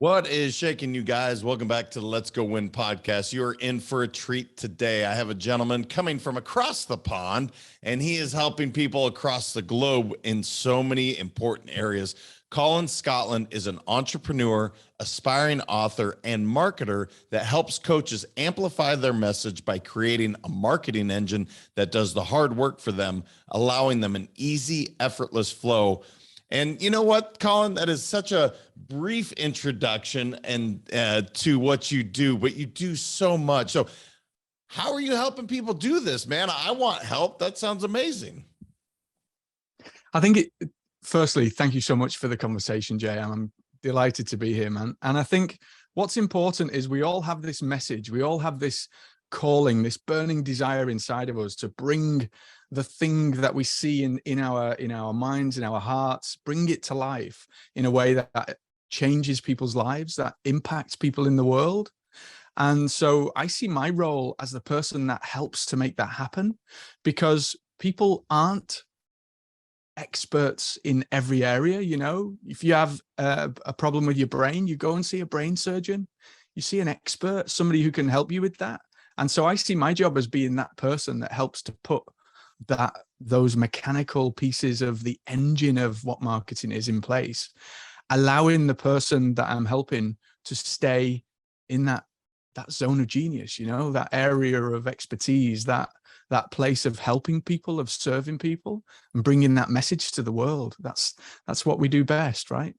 What is shaking, you guys? Welcome back to the Let's Go Win podcast. You're in for a treat today. I have a gentleman coming from across the pond, and he is helping people across the globe in so many important areas. Colin Scotland is an entrepreneur, aspiring author, and marketer that helps coaches amplify their message by creating a marketing engine that does the hard work for them, allowing them an easy, effortless flow. And you know what, Colin, that is such a brief introduction and to what you do, but you do so much. So how are you helping people do this, man? I want help. That sounds amazing. I think firstly, thank you so much for the conversation, Jay. I'm delighted to be here, man. And I think what's important is we all have this message. We all have this calling, this burning desire inside of us to bring the thing that we see in our minds, in our hearts, bring it to life in a way that changes people's lives, that impacts people in the world. And so I see my role as the person that helps to make that happen, because people aren't experts in every area. You know, if you have a problem with your brain, you go and see a brain surgeon, you see an expert, somebody who can help you with that. And so I see my job as being that person that helps to put those mechanical pieces of the engine of what marketing is in place, allowing the person that I'm helping to stay in that zone of genius, you know, that area of expertise, that place of helping people, of serving people, and bringing that message to the world. That's what we do best, right?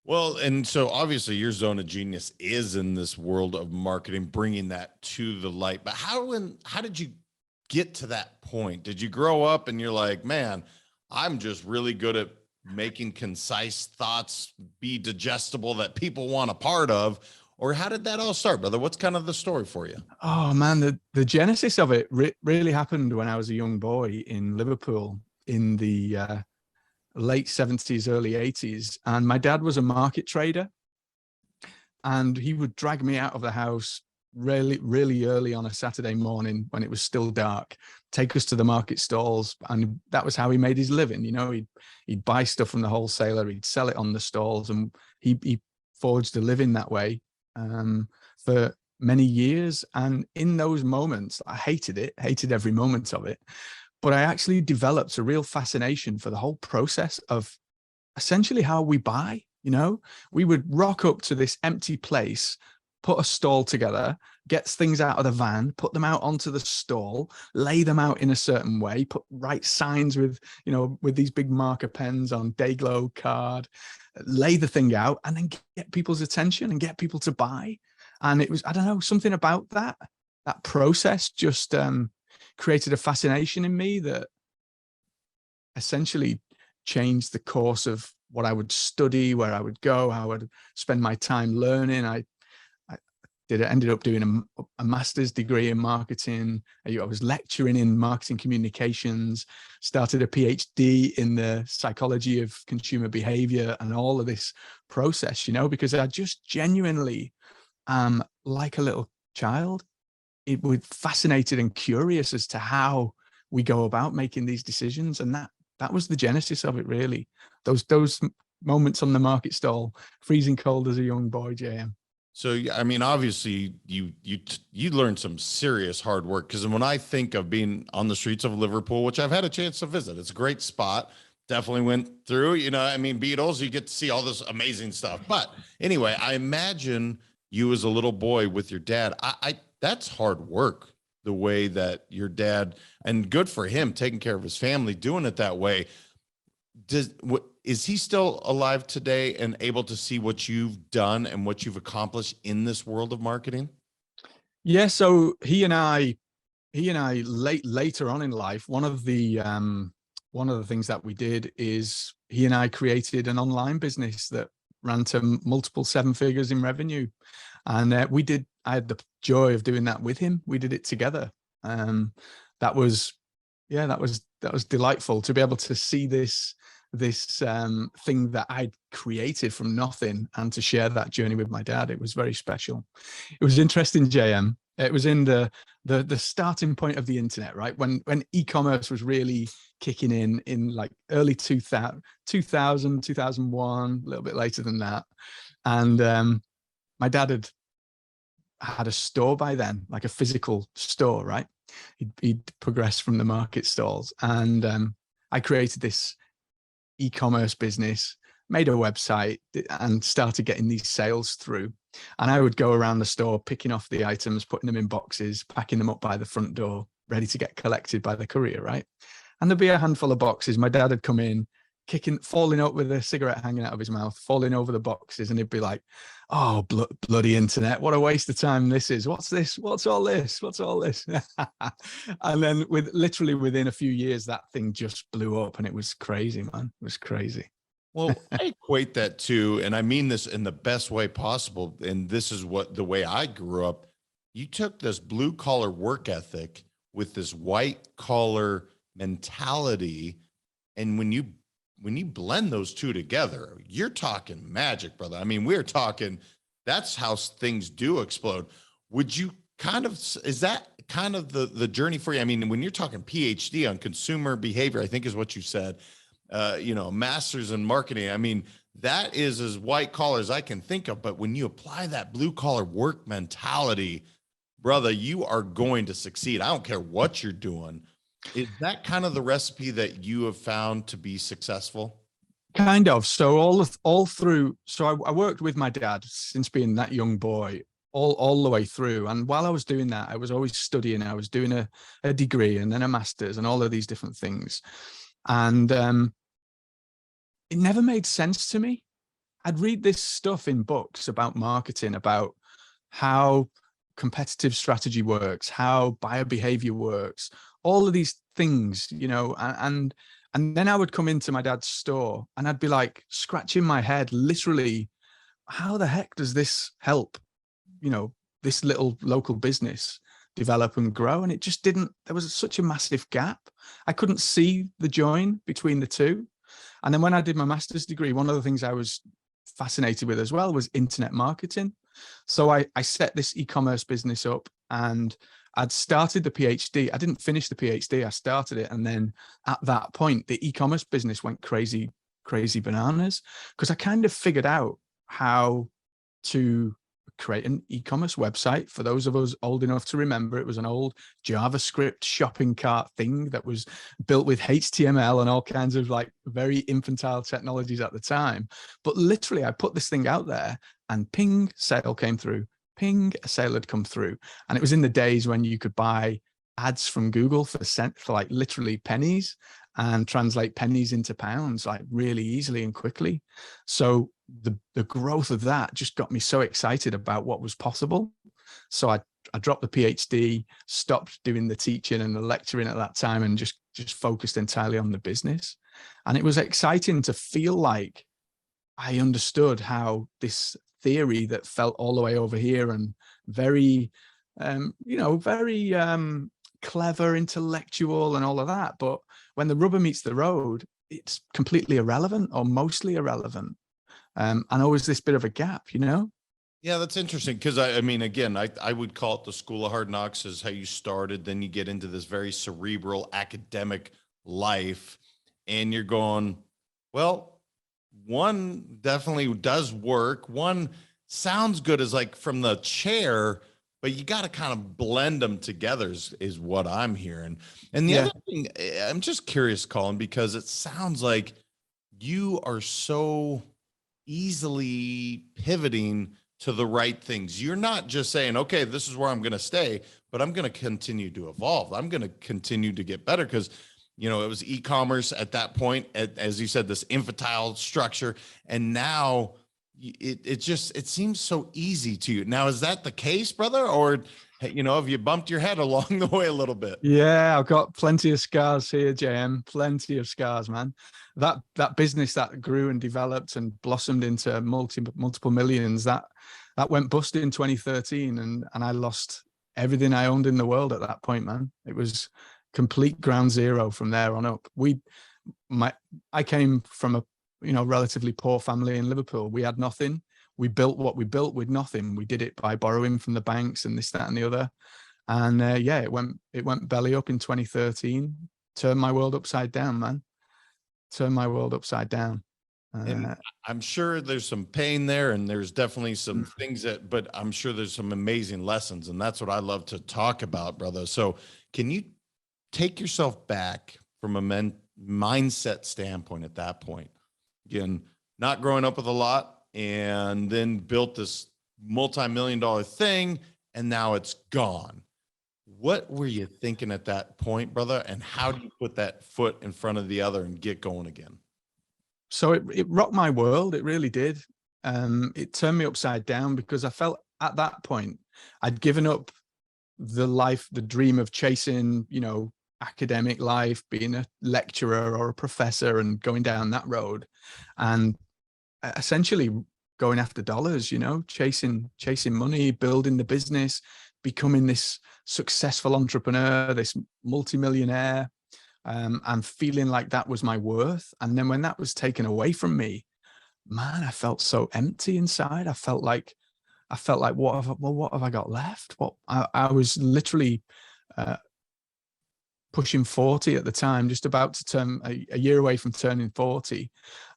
Well, and so obviously your zone of genius is in this world of marketing, bringing that to the light. But how did you get to that point? Did you grow up and you're like, man, I'm just really good at making concise thoughts be digestible that people want a part of? Or how did that all start, brother? What's kind of the story for you? Oh man, the genesis of it really happened when I was a young boy in Liverpool in the late 70s, early 80s. And my dad was a market trader, and he would drag me out of the house really early on a Saturday morning when it was still dark, take us to the market stalls. And that was how he made his living. You know, he'd buy stuff from the wholesaler, he'd sell it on the stalls, and he forged a living that way for many years. And in those moments, I hated every moment of it. But I actually developed a real fascination for the whole process of essentially how we buy. You know, we would rock up to this empty place, put a stall together, get things out of the van, put them out onto the stall, lay them out in a certain way, write signs with these big marker pens on Dayglow card, lay the thing out, and then get people's attention and get people to buy. And it was, I don't know, something about that process just created a fascination in me that essentially changed the course of what I would study, where I would go, how I would spend my time learning. I ended up doing a master's degree in marketing. I was lecturing in marketing communications, started a PhD in the psychology of consumer behavior and all of this process, you know, because I just genuinely like a little child. It was fascinated and curious as to how we go about making these decisions. And that was the genesis of it, really. Those moments on the market stall, freezing cold as a young boy, JM. So, I mean, obviously you learned some serious hard work, because when I think of being on the streets of Liverpool, which I've had a chance to visit, it's a great spot. Definitely went through, you know, I mean, Beatles, you get to see all this amazing stuff. But anyway, I imagine you as a little boy with your dad, that's hard work, the way that your dad, and good for him, taking care of his family, doing it that way. Is he still alive today and able to see what you've done and what you've accomplished in this world of marketing? Yeah. So he and I later on in life, one of the things that we did is he and I created an online business that ran to multiple seven figures in revenue. And I had the joy of doing that with him. We did it together. That was delightful to be able to see this thing that I'd created from nothing and to share that journey with my dad. It was very special. It was interesting, JM. It was in the starting point of the internet, right? When e-commerce was really kicking in like early 2000, 2001, a little bit later than that. And my dad had a store by then, like a physical store, right? He'd progressed from the market stalls, and I created this e-commerce business, made a website, and started getting these sales through. And I would go around the store, picking off the items, putting them in boxes, packing them up by the front door, ready to get collected by the courier, right? And there'd be a handful of boxes. My dad had come in, falling up with a cigarette hanging out of his mouth, falling over the boxes, and he'd be like, "Oh, bloody internet! What a waste of time this is! What's this? What's all this? What's all this?" And then, literally within a few years, that thing just blew up, and it was crazy, man. It was crazy. Well, I equate that to, and I mean this in the best way possible, and this is the way I grew up. You took this blue collar work ethic with this white collar mentality, and when you blend those two together, you're talking magic, brother. I mean, we're talking, that's how things do explode. Would you is that kind of the journey for you? I mean, when you're talking PhD on consumer behavior, I think is what you said, master's in marketing. I mean, that is as white collar as I can think of. But when you apply that blue collar work mentality, brother, you are going to succeed. I don't care what you're doing. Is that kind of the recipe that you have found to be successful? Kind of. So all through. So I worked with my dad since being that young boy, all the way through. And while I was doing that, I was always studying. I was doing a degree and then a master's and all of these different things. And it never made sense to me. I'd read this stuff in books about marketing, about how competitive strategy works, how buyer behavior works, all of these things, and then I would come into my dad's store and I'd be like scratching my head, literally, how the heck does this help, this little local business develop and grow? And it just didn't. There was such a massive gap. I couldn't see the join between the two. And then when I did my master's degree, one of the things I was fascinated with as well was internet marketing. So I set this e-commerce business up, and I'd started the PhD. I didn't finish the PhD. I started it. And then at that point, the e-commerce business went crazy bananas, because I kind of figured out how to create an e-commerce website. For those of us old enough to remember, it was an old JavaScript shopping cart thing that was built with HTML and all kinds of like very infantile technologies at the time. But literally, I put this thing out there and ping, sale came through. Ping, a sale had come through. And it was in the days when you could buy ads from Google for like literally pennies and translate pennies into pounds like really easily and quickly. So the growth of that just got me so excited about what was possible. So I dropped the PhD, stopped doing the teaching and the lecturing at that time, and just focused entirely on the business. And it was exciting to feel like I understood how this theory that felt all the way over here and very, very clever, intellectual and all of that. But when the rubber meets the road, it's completely irrelevant or mostly irrelevant. And always this bit of a gap, Yeah, that's interesting. Because I mean, again, I would call it the school of hard knocks, is how you started. Then you get into this very cerebral academic life, and you're going, well, one definitely does work. One sounds good as like from the chair, but you got to kind of blend them together is what I'm hearing. And the other thing, I'm just curious, Colin, because it sounds like you are so easily pivoting to the right things. You're not just saying, okay, this is where I'm going to stay, but I'm going to continue to evolve. I'm going to continue to get better, because it was e-commerce at that point, as you said, this infantile structure. And now it seems so easy to you. Now, is that the case, brother? Or, have you bumped your head along the way a little bit? Yeah, I've got plenty of scars here, JM. Plenty of scars, man. That business that grew and developed and blossomed into multiple millions, that went bust in 2013, and I lost everything I owned in the world at that point, man. It was complete ground zero from there on up. I came from a relatively poor family in Liverpool. We had nothing. we built what we built with nothing. We did it by borrowing from the banks and this, that, and the other. And yeah, it went belly up in 2013. Turned my world upside down, man. Turned my world upside down. And I'm sure there's some pain there, and there's definitely some Mm. things but I'm sure there's some amazing lessons, and that's what I love to talk about, brother. So can you take yourself back from a mindset standpoint at that point? Again, not growing up with a lot, and then built this multi-million-dollar thing, and now it's gone. What were you thinking at that point, brother? And how do you put that foot in front of the other and get going again? So it rocked my world. It really did. It turned me upside down because I felt at that point I'd given up the dream of chasing, academic life, being a lecturer or a professor and going down that road, and essentially going after dollars, chasing money, building the business, becoming this successful entrepreneur, this multimillionaire, and feeling like that was my worth. And then when that was taken away from me, man, I felt so empty inside. I felt like, what have I got left? I was literally pushing 40 at the time, just about to turn a year away from turning 40,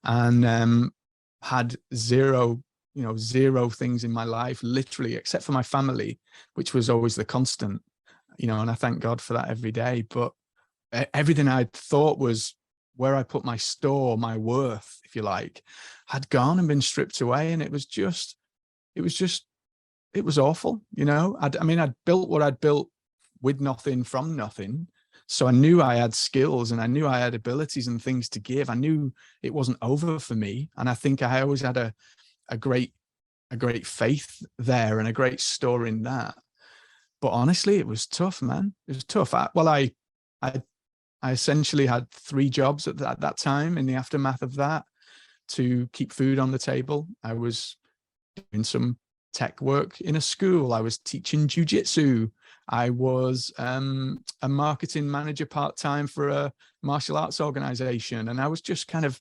and had zero things in my life, literally, except for my family, which was always the constant, and I thank God for that every day. But everything I thought was where I put my store, my worth, if you like, had gone and been stripped away. And it was awful. I'd built what I'd built with nothing from nothing. So I knew I had skills and I knew I had abilities and things to give. I knew it wasn't over for me. And I think I always had a great faith there and a great store in that. But honestly, it was tough, man. It was tough. I essentially had 3 jobs at that time in the aftermath of that to keep food on the table. I was doing some tech work in a school. I was teaching jujitsu. I was a marketing manager part-time for a martial arts organization. And I was just kind of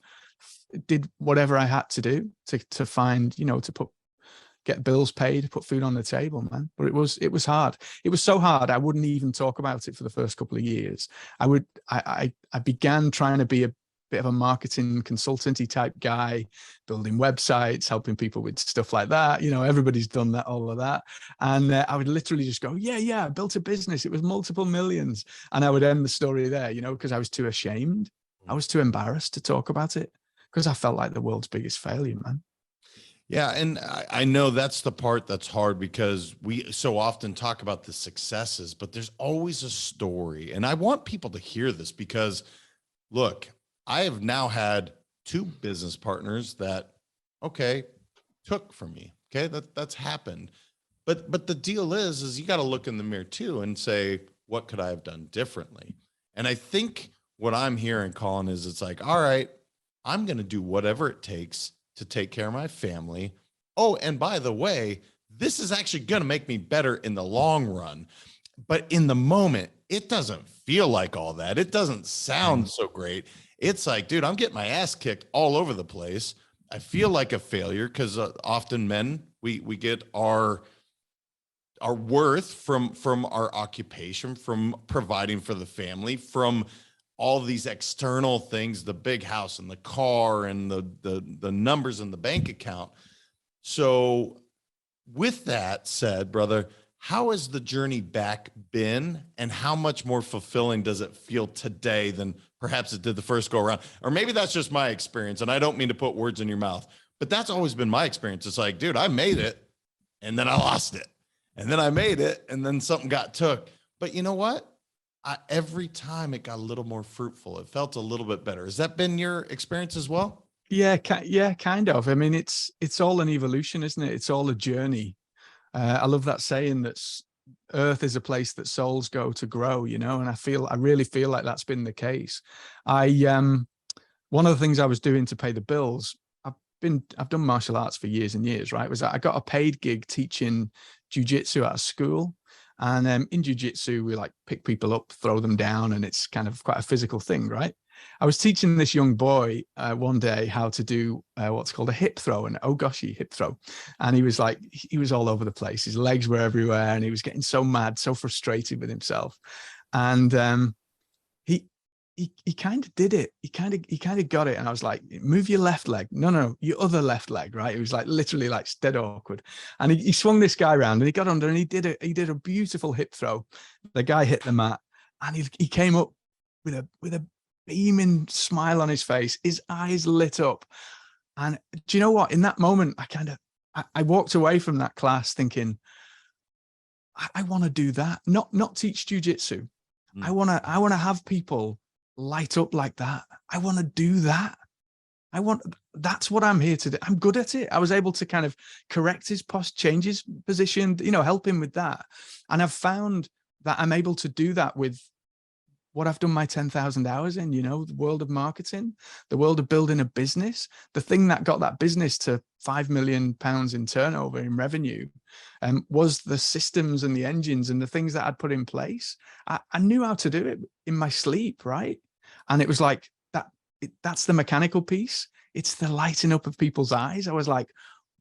did whatever I had to do to find, to get bills paid, put food on the table, man. But it was hard. It was so hard, I wouldn't even talk about it for the first couple of years. I began trying to be a bit of a marketing consultancy type guy, building websites, helping people with stuff like that. Everybody's done that, all of that. And I would literally just go, yeah, I built a business. It was multiple millions. And I would end the story there, because I was too ashamed. I was too embarrassed to talk about it because I felt like the world's biggest failure, man. Yeah. And I know that's the part that's hard, because we so often talk about the successes, but there's always a story. And I want people to hear this because, look, I have now had 2 business partners that, okay, took from me. Okay. That's happened. But the deal is you got to look in the mirror too and say, what could I have done differently? And I think what I'm hearing, Colin, is it's like, all right, I'm going to do whatever it takes to take care of my family. Oh, and by the way, this is actually going to make me better in the long run. But in the moment, it doesn't feel like all that. It doesn't sound so great. It's like, dude, I'm getting my ass kicked all over the place. I feel like a failure because often men, we get our worth from our occupation, from providing for the family, from all these external things, the big house and the car and the numbers in the bank account. So with that said, brother, how has the journey back been, and how much more fulfilling does it feel today than perhaps it did the first go around? Or maybe that's just my experience, and I don't mean to put words in your mouth, but that's always been my experience. It's like, dude, I made it and then I lost it, and then I made it and then something got took. But you know what? Every time it got a little more fruitful. It felt a little bit better. Has that been your experience as well? Yeah, kind of. I mean, it's all an evolution, isn't it? It's all a journey. I love that saying that Earth is a place that souls go to grow, and I really feel like that's been the case. One of the things I was doing to pay the bills, I've done martial arts for years and years, right? Was that I got a paid gig teaching jujitsu at a school. And in jujitsu, we like pick people up, throw them down, and it's kind of quite a physical thing, right? I was teaching this young boy one day how to do what's called a hip throw, an ogoshi hip throw. And he was like, he was all over the place. His legs were everywhere and he was getting so mad, so frustrated with himself. And he kind of did it. He kind of got it. And I was like, move your left leg. No, your other left leg, right? It was like literally like dead awkward. And he swung this guy around and he got under and he did a beautiful hip throw. The guy hit the mat and he came up with a beaming smile on his face. His eyes lit up. And do you know what? In that moment, I walked away from that class thinking, I want to do that. Not teach jujitsu. I want to have people light up like that. I want to do that. That's what I'm here to do. I'm good at it. I was able to kind of correct his change his position, help him with that. And I've found that I'm able to do that with what I've done my 10,000 hours in, the world of marketing, the world of building a business, the thing that got that business to £5 million in turnover in revenue, was the systems and the engines and the things that I'd put in place. I knew how to do it in my sleep, right? And it was like that's the mechanical piece. It's the lighting up of people's eyes. I was like,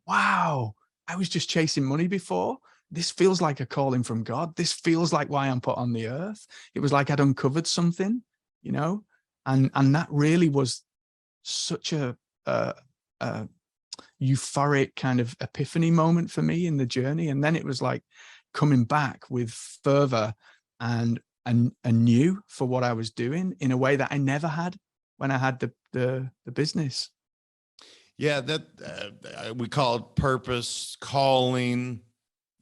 wow, I was just chasing money before. This feels like a calling from God. This feels like why I'm put on the earth. It was like I'd uncovered something, and that really was such a euphoric kind of epiphany moment for me in the journey. And then it was like coming back with fervor and anew for what I was doing in a way that I never had when I had the business. Yeah, that we call it purpose, calling,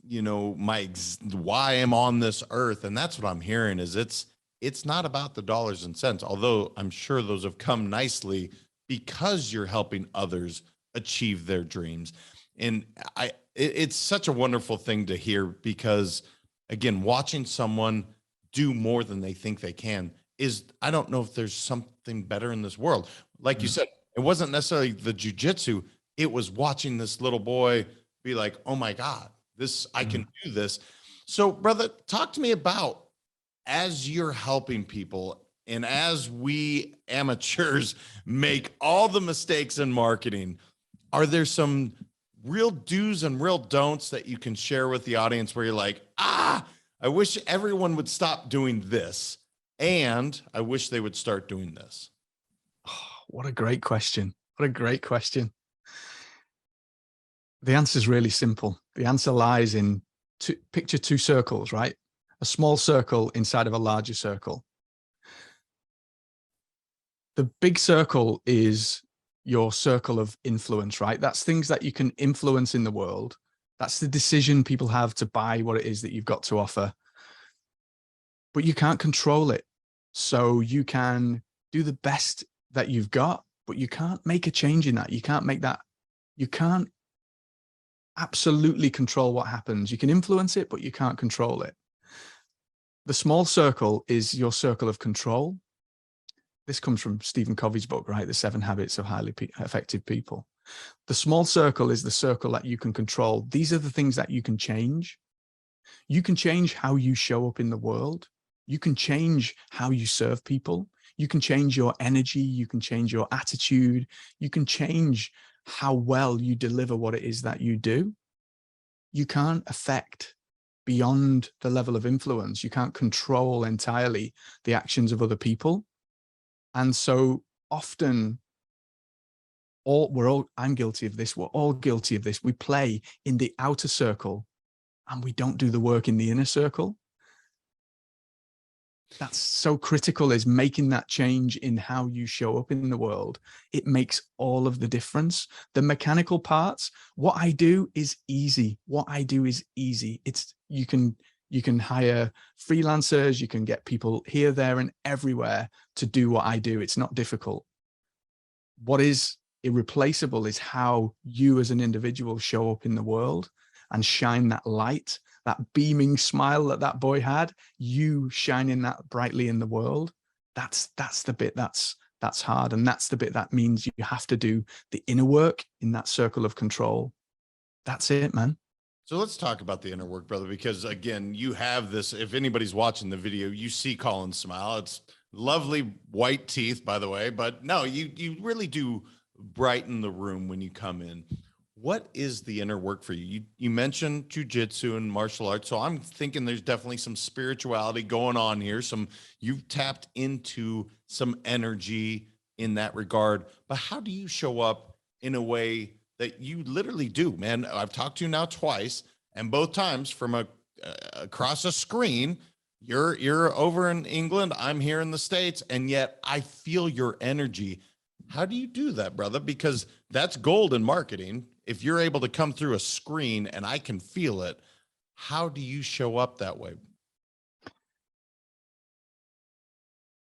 why I'm on this earth. And that's what I'm hearing is it's not about the dollars and cents, although I'm sure those have come nicely because you're helping others achieve their dreams. And it's such a wonderful thing to hear because, again, watching someone do more than they think they can I don't know if there's something better in this world. Like you said, it wasn't necessarily the jujitsu. It was watching this little boy be like, oh my God, I can do this. So brother, talk to me about, as you're helping people and as we amateurs make all the mistakes in marketing, are there some real do's and real don'ts that you can share with the audience where you're like, I wish everyone would stop doing this, and I wish they would start doing this? Oh, what a great question. What a great question. The answer is really simple. The answer lies in picture two circles, right? A small circle inside of a larger circle. The big circle is your circle of influence, right? That's things that you can influence in the world. That's the decision people have to buy what it is that you've got to offer. But you can't control it. So you can do the best that you've got, but you can't make a change in that. You can't absolutely control what happens. You can influence it, but you can't control it. The small circle is your circle of control. This comes from Stephen Covey's book, right? The 7 Habits of Highly Effective People. The small circle is the circle that you can control. These are the things that you can change. You can change how you show up in the world. You can change how you serve people. You can change your energy. You can change your attitude. You can change how well you deliver what it is that you do. You can't affect beyond the level of influence. You can't control entirely the actions of other people. And so often, I'm guilty of this. We're all guilty of this. We play in the outer circle and we don't do the work in the inner circle. That's so critical, is making that change in how you show up in the world. It makes all of the difference. The mechanical parts, what I do is easy. You can hire freelancers, you can get people here, there, and everywhere to do what I do. It's not difficult. What is irreplaceable is how you as an individual show up in the world and shine that light, that beaming smile that boy had, you shining that brightly in the world. That's the bit that's hard. And that's the bit that means you have to do the inner work in that circle of control. That's it, man. So let's talk about the inner work, brother, because again, you have this, if anybody's watching the video, you see Colin's smile. It's Lovely white teeth, by the way, but no, you really do brighten the room when you come in. What is the inner work for you? You mentioned jujitsu and martial arts, so I'm thinking there's definitely some spirituality going on here. You've tapped into some energy in that regard. But how do you show up in a way that you literally do, man? I've talked to you now twice, and both times from across a screen. You're over in England, I'm here in the States, and yet I feel your energy. How do you do that, brother? Because that's gold in marketing. If you're able to come through a screen and I can feel it, how do you show up that way?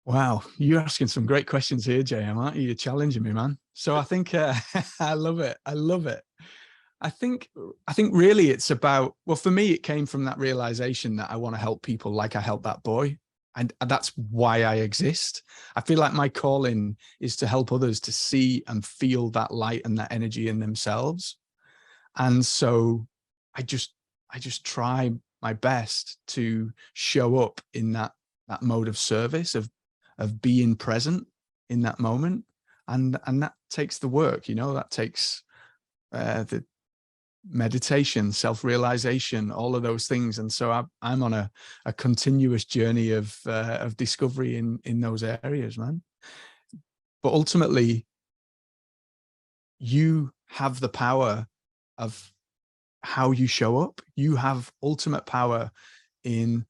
Wow, you're asking some great questions here, JM, aren't you? You're challenging me, man. So I think I love it. I love it. I think really it's about, well, for me, it came from that realization that I want to help people like I helped that boy. And that's why I exist. I feel like my calling is to help others to see and feel that light and that energy in themselves. And so I just try my best to show up in that mode of service, of being present in that moment. And that takes the work, that takes the meditation, self-realization, all of those things. And so I'm on a continuous journey of discovery in those areas, man. But ultimately, you have the power of how you show up. You have ultimate power in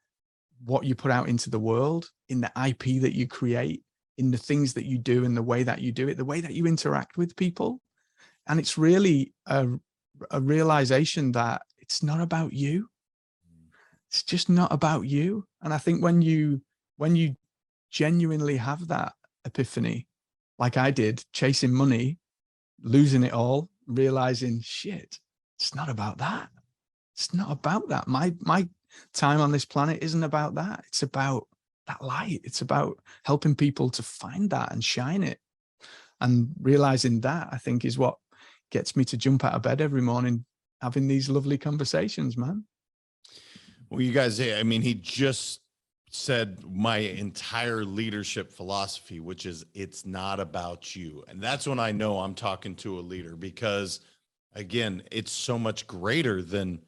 what you put out into the world, in the IP that you create, in the things that you do, and the way that you do it, the way that you interact with people. And it's really a realization that it's not about you. It's just not about you. And I think when you genuinely have that epiphany, like I did, chasing money, losing it all, realizing, shit, it's not about that. It's not about that. My time on this planet isn't about that. It's about that light. It's about helping people to find that and shine it. And realizing that, I think, is what gets me to jump out of bed every morning, having these lovely conversations, man. Well, you guys, I mean, he just said my entire leadership philosophy, which is it's not about you. And that's when I know I'm talking to a leader, because again, it's so much greater than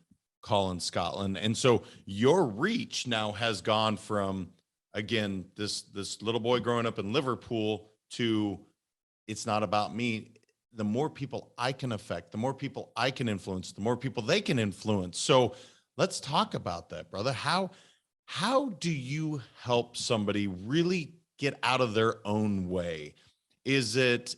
Colin Scotland. And so your reach now has gone from, again, this little boy growing up in Liverpool to it's not about me. The more people I can affect, the more people I can influence, the more people they can influence. So let's talk about that, brother. How do you help somebody really get out of their own way? Is it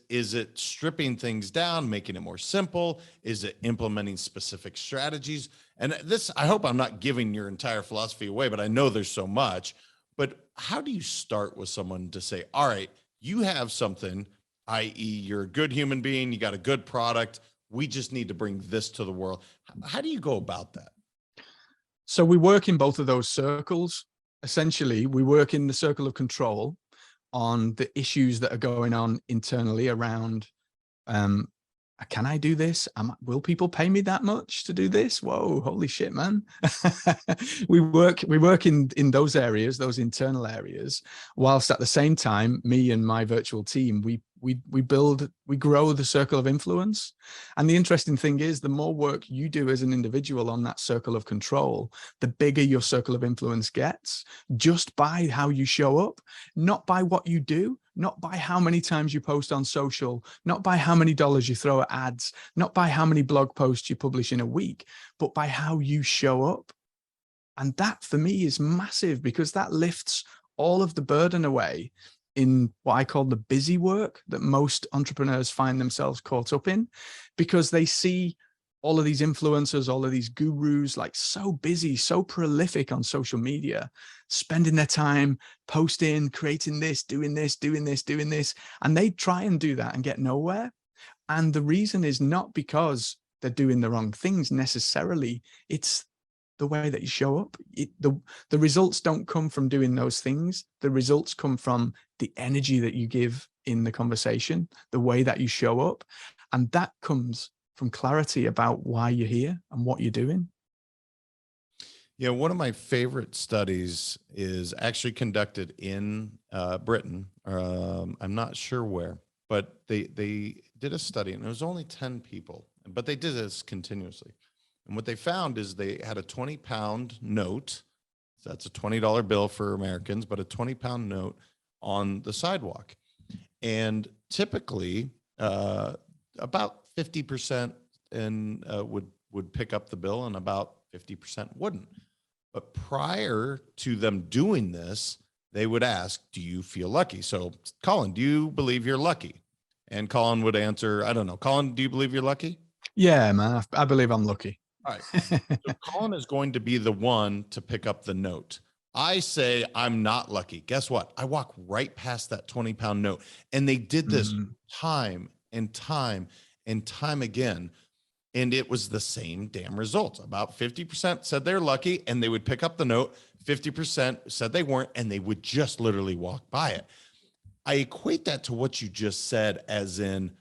stripping things down, making it more simple? Is it implementing specific strategies? And this, I hope I'm not giving your entire philosophy away, but I know there's so much. But how do you start with someone to say, all right, you have something, i.e., you're a good human being, you got a good product, we just need to bring this to the world. How do you go about that? So we work in both of those circles. Essentially, we work in the circle of control on the issues that are going on internally around, can I do this? Will people pay me that much to do this? Whoa, holy shit, man. we work in those areas, those internal areas, whilst at the same time, me and my virtual team, we grow the circle of influence. And the interesting thing is, the more work you do as an individual on that circle of control, the bigger your circle of influence gets, just by how you show up, not by what you do, not by how many times you post on social, not by how many dollars you throw at ads, not by how many blog posts you publish in a week, but by how you show up. And that for me is massive, because that lifts all of the burden away in what I call the busy work that most entrepreneurs find themselves caught up in, because they see all of these influencers, all of these gurus, like so busy, so prolific on social media, spending their time posting, creating this, doing this, doing this, doing this. And they try and do that and get nowhere. And the reason is not because they're doing the wrong things necessarily. It's the way that you show up. The results don't come from doing those things. The results come from the energy that you give in the conversation, the way that you show up. And that comes from clarity about why you're here and what you're doing. Yeah, one of my favorite studies is actually conducted in Britain. I'm not sure where, but they did a study, and it was only 10 people, but they did this continuously. And what they found is they had a 20-pound note. So that's a $20 bill for Americans, but a 20-pound note on the sidewalk. And typically, about 50% would pick up the bill, and about 50% wouldn't. But prior to them doing this, they would ask, "Do you feel lucky?" So, Colin, do you believe you're lucky? And Colin would answer, "I don't know." Colin, do you believe you're lucky? Yeah, man. I believe I'm lucky. All right. So Colin is going to be the one to pick up the note. I say I'm not lucky. Guess what? I walk right past that 20-pound note. And they did this Mm, time and time and time again. And it was the same damn results. About 50% said they're lucky and they would pick up the note. 50% said they weren't, and they would just literally walk by it. I equate that to what you just said, as in,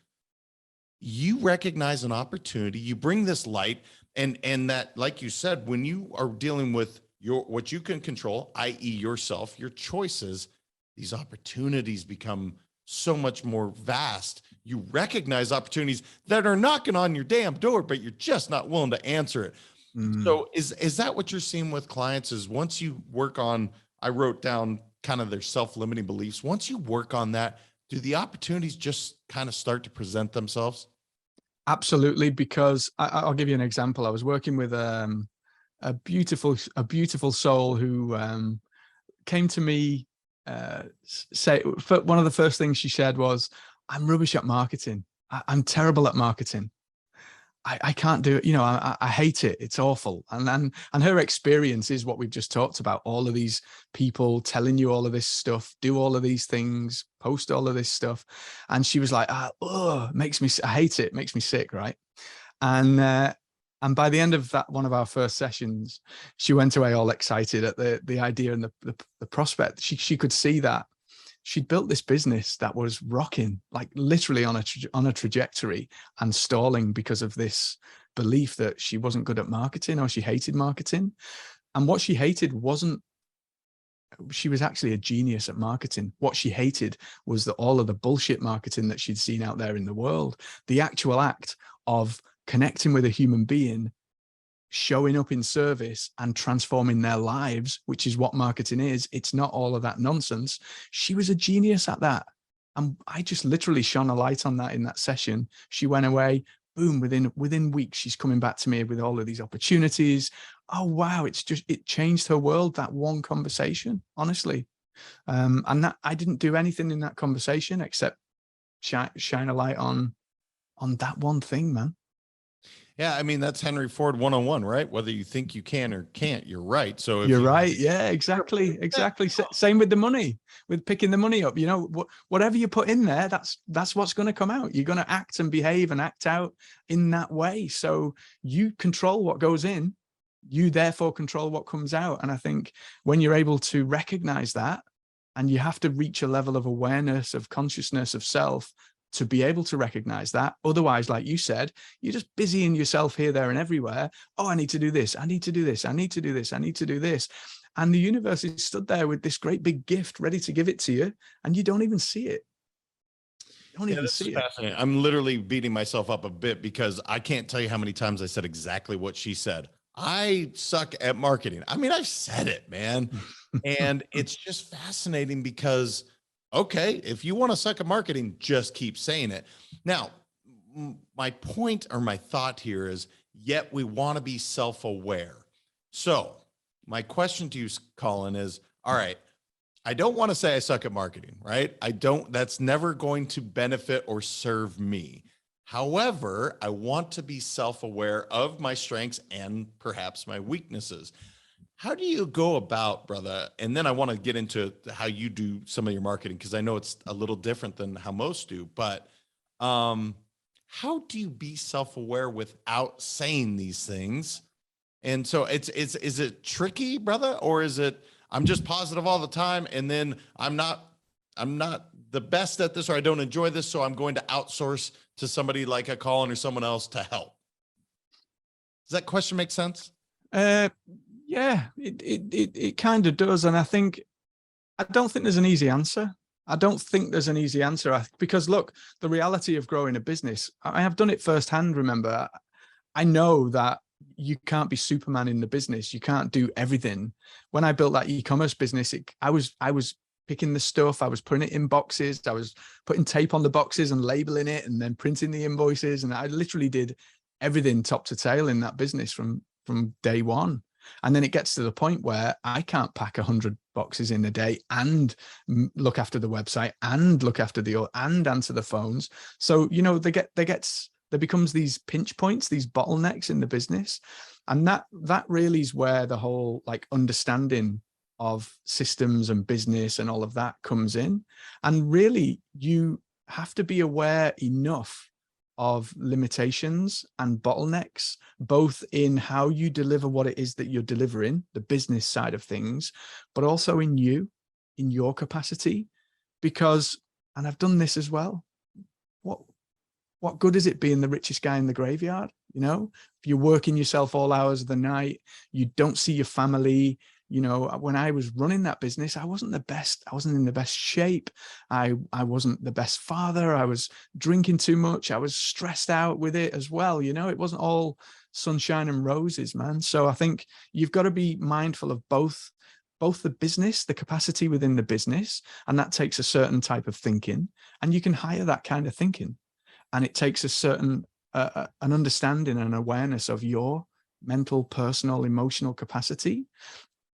you recognize an opportunity, you bring this light, and that, like you said, when you are dealing with your what you can control, i.e. yourself, your choices, these opportunities become so much more vast. You recognize opportunities that are knocking on your damn door, but you're just not willing to answer it. mm. So is that what you're seeing with clients? Is once you work on, I wrote down kind of their self-limiting beliefs. Once you work on that, do the opportunities just kind of start to present themselves? Absolutely, because I'll give you an example. I was working with a beautiful soul who came to me. Say one of the first things she shared was, "I'm rubbish at marketing. I'm terrible at marketing. I can't do it. You know, I hate it. It's awful." And her experience is what we've just talked about. All of these people telling you all of this stuff, do all of these things, post all of this stuff. And she was like, makes me, I hate it. Makes me sick. Right. And, and by the end of that, one of our first sessions, she went away all excited at the idea and the prospect. She could see that she'd built this business that was rocking, like literally on a trajectory, and stalling because of this belief that she wasn't good at marketing, or she hated marketing. And what she hated wasn't, she was actually a genius at marketing. What she hated was that all of the bullshit marketing that she'd seen out there in the world, the actual act of connecting with a human being, showing up in service and transforming their lives, which is what marketing is. It's not all of that nonsense. She was a genius at that. And I just literally shone a light on that in that session. She went away, boom, within weeks, she's coming back to me with all of these opportunities. Oh, wow. It changed her world, that one conversation, honestly. And that I didn't do anything in that conversation except shine a light on that one thing, man. Yeah, I mean, that's Henry Ford 101, right? Whether you think you can or can't, you're right. So if You're you, right. Yeah, exactly. Exactly. Same with the money, with picking the money up. You know, whatever you put in there, that's what's going to come out. You're going to act and behave and act out in that way. So you control what goes in, you therefore control what comes out. And I think when you're able to recognize that, and you have to reach a level of awareness, of consciousness, of self, to be able to recognize that. Otherwise, like you said, you're just busying yourself here, there, and everywhere. Oh, I need to do this. I need to do this. I need to do this. I need to do this. And the universe is stood there with this great big gift ready to give it to you, and you don't even see it. You don't yeah, even this is see it. fascinating. I'm literally beating myself up a bit because I can't tell you how many times I said exactly what she said. I suck at marketing. I mean, I've said it, man. And it's just fascinating because, okay, if you want to suck at marketing, just keep saying it. Now, my point or my thought here is, yet we want to be self-aware. So my question to you, Colin, is, all right, I don't want to say I suck at marketing, right? I don't, that's never going to benefit or serve me. However, I want to be self-aware of my strengths and perhaps my weaknesses. How do you go about, brother? And then I want to get into how you do some of your marketing, because I know it's a little different than how most do, but how do you be self-aware without saying these things? And so is it tricky, brother, or is it I'm just positive all the time, and then I'm not the best at this, or I don't enjoy this, so I'm going to outsource to somebody like a Colin or someone else to help? Does that question make sense? Uh, Yeah, it kind of does. And I don't think there's an easy answer. I don't think there's an easy answer because look, the reality of growing a business, I have done it firsthand. Remember, I know that you can't be Superman in the business. You can't do everything. When I built that e-commerce business, I was picking the stuff. I was putting it in boxes. I was putting tape on the boxes and labeling it and then printing the invoices. And I literally did everything top to tail in that business from day one. And then it gets to the point where I can't pack 100 boxes in a day and look after the website and look after and answer the phones. So, you know, there becomes these pinch points, these bottlenecks in the business. And that really is where the whole like understanding of systems and business and all of that comes in. And really, you have to be aware enough of limitations and bottlenecks, both in how you deliver what it is that you're delivering, the business side of things, but also in your capacity. Because, and I've done this as well, what good is it being the richest guy in the graveyard? You know, if you're working yourself all hours of the night, you don't see your family. You know, when I was running that business, I wasn't the best. I wasn't in the best shape. I wasn't the best father. I was drinking too much. I was stressed out with it as well. You know, it wasn't all sunshine and roses, man. So I think you've got to be mindful of both the business, the capacity within the business, and that takes a certain type of thinking, and you can hire that kind of thinking. And it takes a certain, an understanding and awareness of your mental, personal, emotional capacity.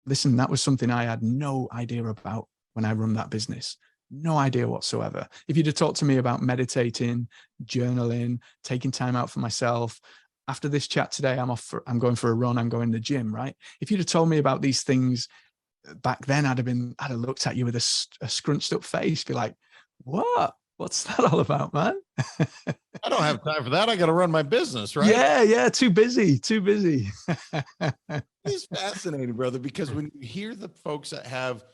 Listen, that was something I had no idea about when I run that business. No idea whatsoever. If you'd have talked to me about meditating, journaling, taking time out for myself, after this chat today, I'm going for a run, I'm going to the gym, right? If you'd have told me about these things back then, I'd have looked at you with a scrunched up face, be like, what? What's that all about, man? I don't have time for that. I got to run my business, right? Yeah. Too busy. It's fascinating, brother, because when you hear the folks that have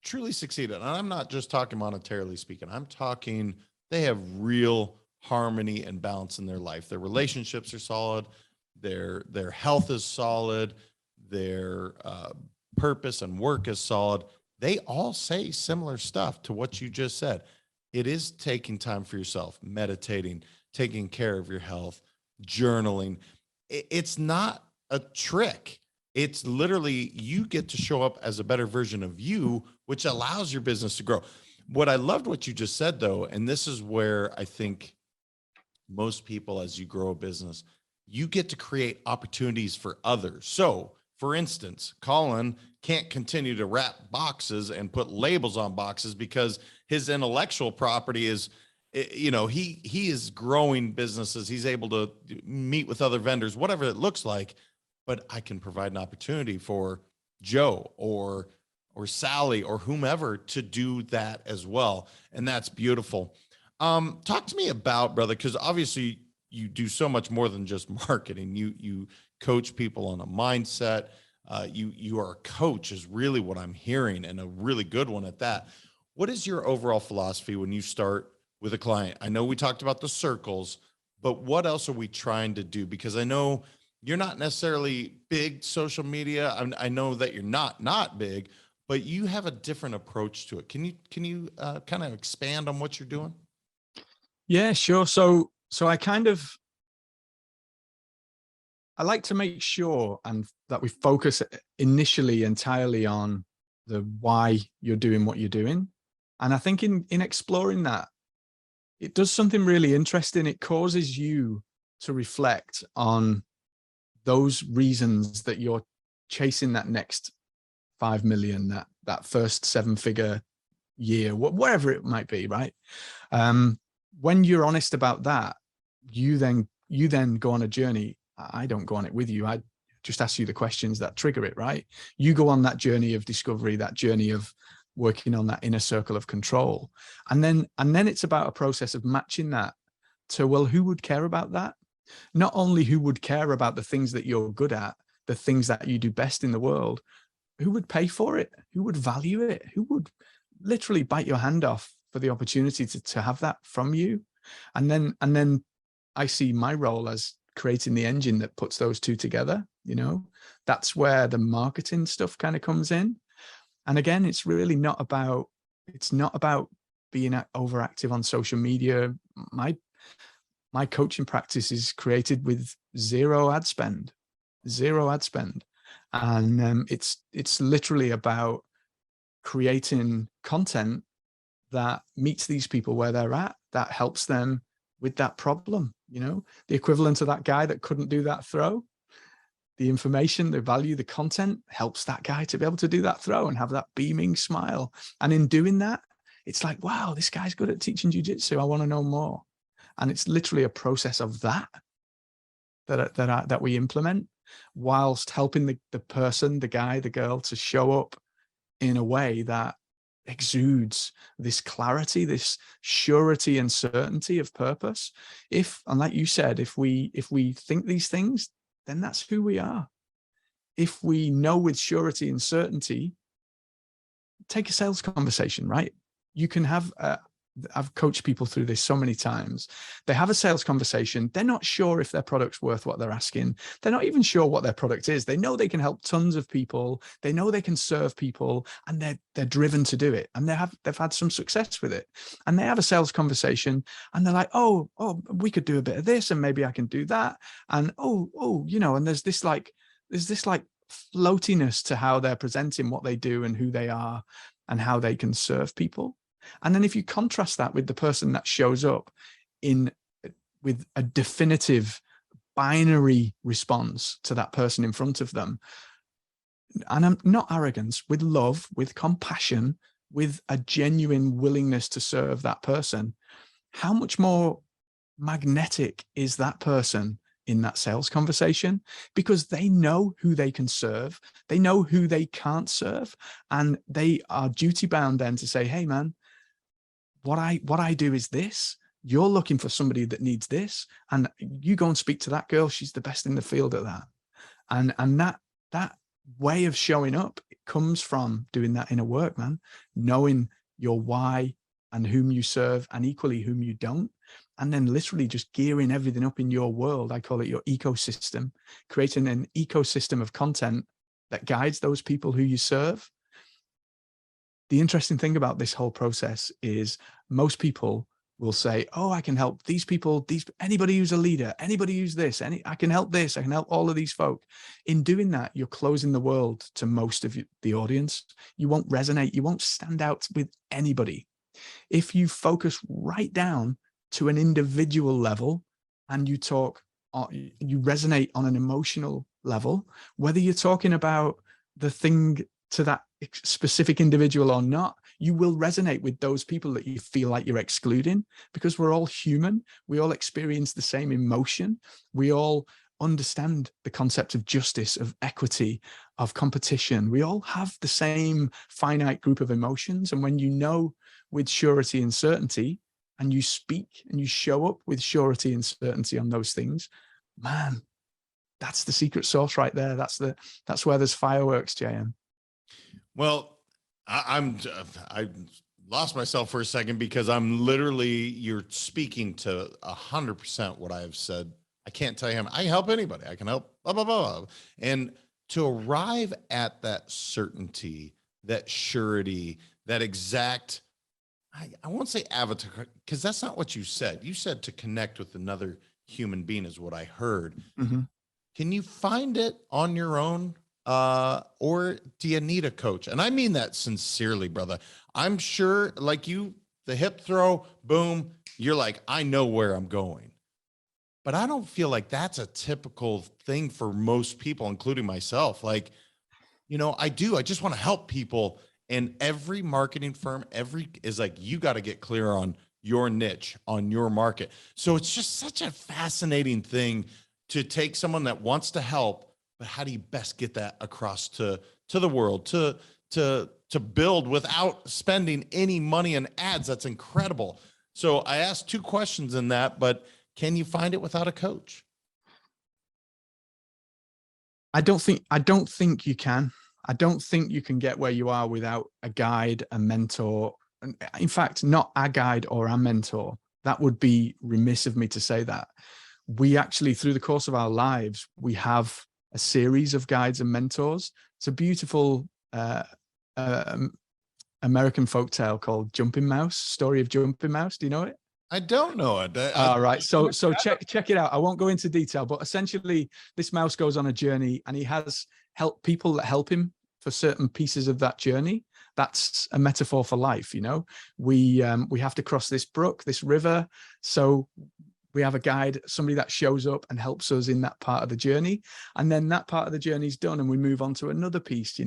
truly succeeded, and I'm not just talking monetarily speaking, I'm talking they have real harmony and balance in their life. Their relationships are solid. Their health is solid. Their purpose and work is solid. They all say similar stuff to what you just said. It is taking time for yourself, meditating, taking care of your health, journaling. It's not a trick. It's literally you get to show up as a better version of you, which allows your business to grow. What I loved what you just said, though, and this is where I think most people, as you grow a business, you get to create opportunities for others. So, for instance, Colin can't continue to wrap boxes and put labels on boxes because his intellectual property is, you know, he is growing businesses. He's able to meet with other vendors, whatever it looks like. But I can provide an opportunity for Joe or Sally or whomever to do that as well. And that's beautiful. Talk to me about, brother, because obviously you do so much more than just marketing. You coach people on a mindset. You are a coach is really what I'm hearing, and a really good one at that. What is your overall philosophy when you start with a client? I know we talked about the circles, but what else are we trying to do? Because I know you're not necessarily big social media. I know that you're not big, but you have a different approach to it. Can you kind of expand on what you're doing? Yeah, sure. So I like to make sure and that we focus initially entirely on the why you're doing what you're doing. And I think in exploring that, it does something really interesting. It causes you to reflect on those reasons that you're chasing that next 5 million, that first 7-figure year, whatever it might be, right? When you're honest about that, you then go on a journey. I don't go on it with you. I just ask you the questions that trigger it, right? You go on that journey of discovery, that journey of working on that inner circle of control. And then it's about a process of matching that to, well, who would care about that? Not only who would care about the things that you're good at, the things that you do best in the world, who would pay for it? Who would value it? Who would literally bite your hand off for the opportunity to have that from you? And then I see my role as creating the engine that puts those two together. That's where the marketing stuff kind of comes in. And again, it's really not about being overactive on social media. My coaching practice is created with zero ad spend. And it's literally about creating content that meets these people where they're at, that helps them with that problem. The equivalent of that guy that couldn't do that throw. The information, the value, the content helps that guy to be able to do that throw and have that beaming smile. And in doing that, it's like, wow, this guy's good at teaching jiu-jitsu. I want to know more. And it's literally a process of that we implement, whilst helping the person, the guy, the girl, to show up in a way that exudes this clarity, this surety and certainty of purpose. And like you said, if we think these things, then that's who we are. If we know with surety and certainty, take a sales conversation, right? You can have I've coached people through this so many times. They have a sales conversation. They're not sure if their product's worth what they're asking. They're not even sure what their product is. They know they can help tons of people. They know they can serve people, and they're driven to do it. And they've had some success with it. And they have a sales conversation, and they're like, oh, we could do a bit of this, and maybe I can do that. And and there's this like floatiness to how they're presenting what they do and who they are and how they can serve people. And then if you contrast that with the person that shows up with a definitive binary response to that person in front of them, and I'm not arrogance, with love, with compassion, with a genuine willingness to serve that person, how much more magnetic is that person in that sales conversation? Because they know who they can serve, they know who they can't serve, and they are duty bound then to say, hey man, what I do is this. You're looking for somebody that needs this, and you go and speak to that girl. She's the best in the field at that. And that way of showing up, it comes from doing that inner work, man. Knowing your why and whom you serve, and equally whom you don't. And then literally just gearing everything up in your world. I call it your ecosystem, creating an ecosystem of content that guides those people who you serve. The interesting thing about this whole process is most people will say, oh, I can help these people, anybody who's a leader, anybody who's this, I can help this, I can help all of these folk. In doing that, you're closing the world to most of the audience. You won't resonate, you won't stand out with anybody. If you focus right down to an individual level and you resonate on an emotional level, whether you're talking about the thing to that specific individual or not, you will resonate with those people that you feel like you're excluding, because we're all human. We all experience the same emotion. We all understand the concept of justice, of equity, of competition. We all have the same finite group of emotions. And when you know with surety and certainty, and you speak and you show up with surety and certainty on those things, man, that's the secret sauce right there. That's where there's fireworks, JM. Well, I lost myself for a second, because you're speaking to 100% what I have said. I can't tell you, I can help anybody. I can help, blah, blah, blah. And to arrive at that certainty, that surety, that exact, I won't say avatar, because that's not what you said. You said to connect with another human being is what I heard. Mm-hmm. Can you find it on your own? Or do you need a coach? And I mean that sincerely, brother. I'm sure, like you, the hip throw, boom, you're like, I know where I'm going. But I don't feel like that's a typical thing for most people, including myself. Like, I just want to help people. And every marketing firm, is like, you got to get clear on your niche, on your market. So it's just such a fascinating thing to take someone that wants to help, but how do you best get that across to the world, to build without spending any money in ads? That's incredible. So I asked 2 questions in that, but can you find it without a coach? I don't think you can. I don't think you can get where you are without a guide, a mentor. In fact, not a guide or a mentor. That would be remiss of me to say that. we actually, through the course of our lives, we have a series of guides and mentors. It's a beautiful American folktale called Jumping Mouse, story of Jumping Mouse. Do you know it? I don't know it. All right. So check it out. I won't go into detail, but essentially this mouse goes on a journey and he has people that help him for certain pieces of that journey. That's a metaphor for life. We have to cross this brook, this river. So we have a guide, somebody that shows up and helps us in that part of the journey. And then that part of the journey is done and we move on to another piece,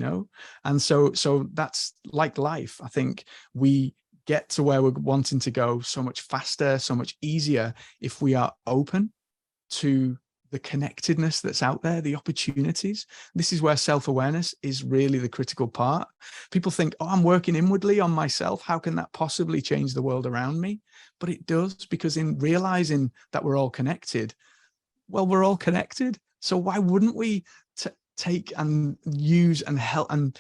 And so that's like life. I think we get to where we're wanting to go so much faster, so much easier if we are open to the connectedness that's out there, the opportunities. This is where self-awareness is really the critical part. People think, oh, I'm working inwardly on myself. How can that possibly change the world around me? But it does, because in realizing that we're all connected, well, we're all connected. So why wouldn't we take and use and help and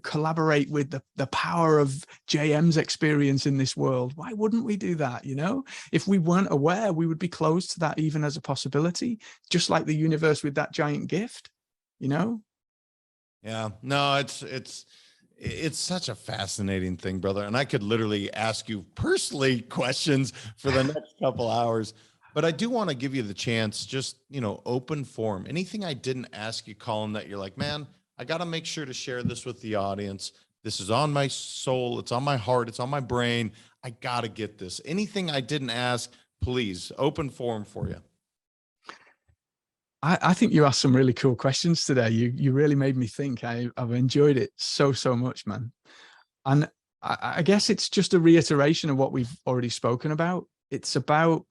collaborate with the power of JM's experience in this world? Why wouldn't we do that? If we weren't aware, we would be closed to that even as a possibility, just like the universe with that giant gift. Yeah, no, it's such a fascinating thing, brother. And I could literally ask you personally questions for the next couple hours, but I do want to give you the chance, just, open forum. Anything I didn't ask you, Colin, that you're like, man, I got to make sure to share this with the audience. This is on my soul. It's on my heart. It's on my brain. I got to get this. Anything I didn't ask, please, open forum for you. I think you asked some really cool questions today. You really made me think. I've enjoyed it so much, man. And I guess it's just a reiteration of what we've already spoken about. It's about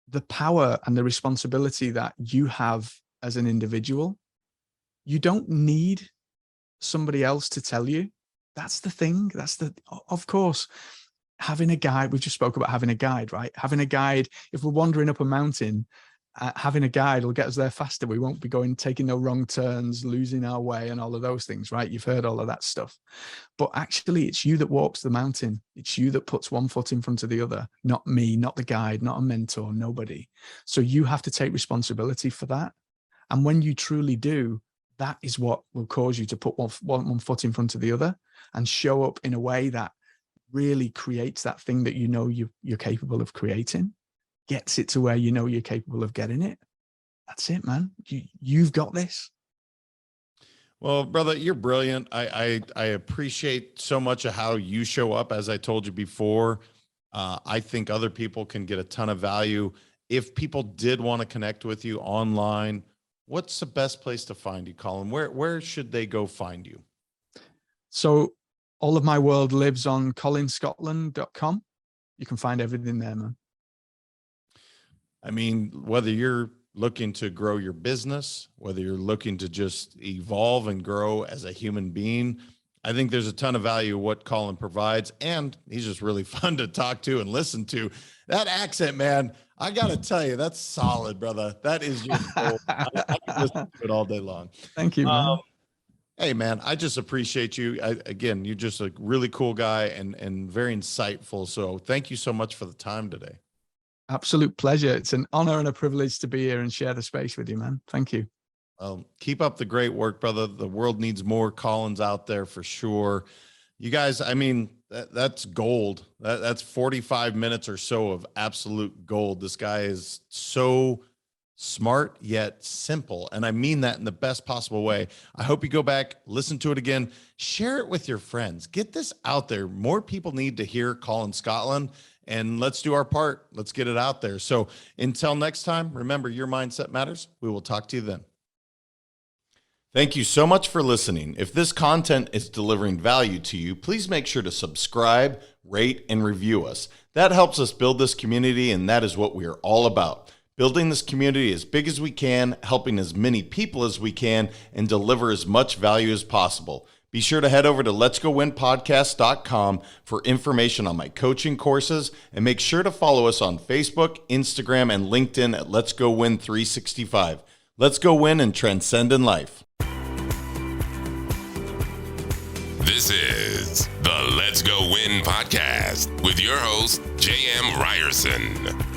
the power and the responsibility that you have as an individual. You don't need somebody else to tell you. That's the thing. Of course, having a guide, we just spoke about having a guide, right? Having a guide, if we're wandering up a mountain, having a guide will get us there faster. We won't be taking no wrong turns, losing our way and all of those things, right? You've heard all of that stuff. But actually, it's you that walks the mountain. It's you that puts one foot in front of the other, not me, not the guide, not a mentor, nobody. So you have to take responsibility for that. And when you truly do, that is what will cause you to put one foot in front of the other and show up in a way that really creates that thing that you're capable of creating, gets it to where you're capable of getting it. That's it, man. You've got this. Well, brother, you're brilliant. I appreciate so much of how you show up. As I told you before, I think other people can get a ton of value. If people did want to connect with you online, what's the best place to find you, Colin? Where should they go find you? So all of my world lives on colinscotland.com. You can find everything there, man. I mean, whether you're looking to grow your business, whether you're looking to just evolve and grow as a human being, I think there's a ton of value what Colin provides. And he's just really fun to talk to and listen to. That accent, man, I got to tell you, that's solid, brother. That is just gold. I can listen to it all day long. Thank you, man. Hey, man, I just appreciate you. Again, you're just a really cool guy and very insightful. So thank you so much for the time today. Absolute pleasure. It's an honor and a privilege to be here and share the space with you, man. Thank you. Keep up the great work, brother. The world needs more Colins out there for sure. You guys, I mean, that's gold. That's 45 minutes or so of absolute gold. This guy is so smart yet simple. And I mean that in the best possible way. I hope you go back, listen to it again, share it with your friends. Get this out there. More people need to hear Colin Scotland, and let's do our part. Let's get it out there. So until next time, remember, your mindset matters. We will talk to you then. Thank you so much for listening. If this content is delivering value to you, please make sure to subscribe, rate, and review us. That helps us build this community, and that is what we are all about. Building this community as big as we can, helping as many people as we can, and deliver as much value as possible. Be sure to head over to letsgowinpodcast.com for information on my coaching courses, and make sure to follow us on Facebook, Instagram, and LinkedIn at Let's Go Win 365. Let's go win and transcend in life. This is the Let's Go Win podcast with your host, J.M. Ryerson.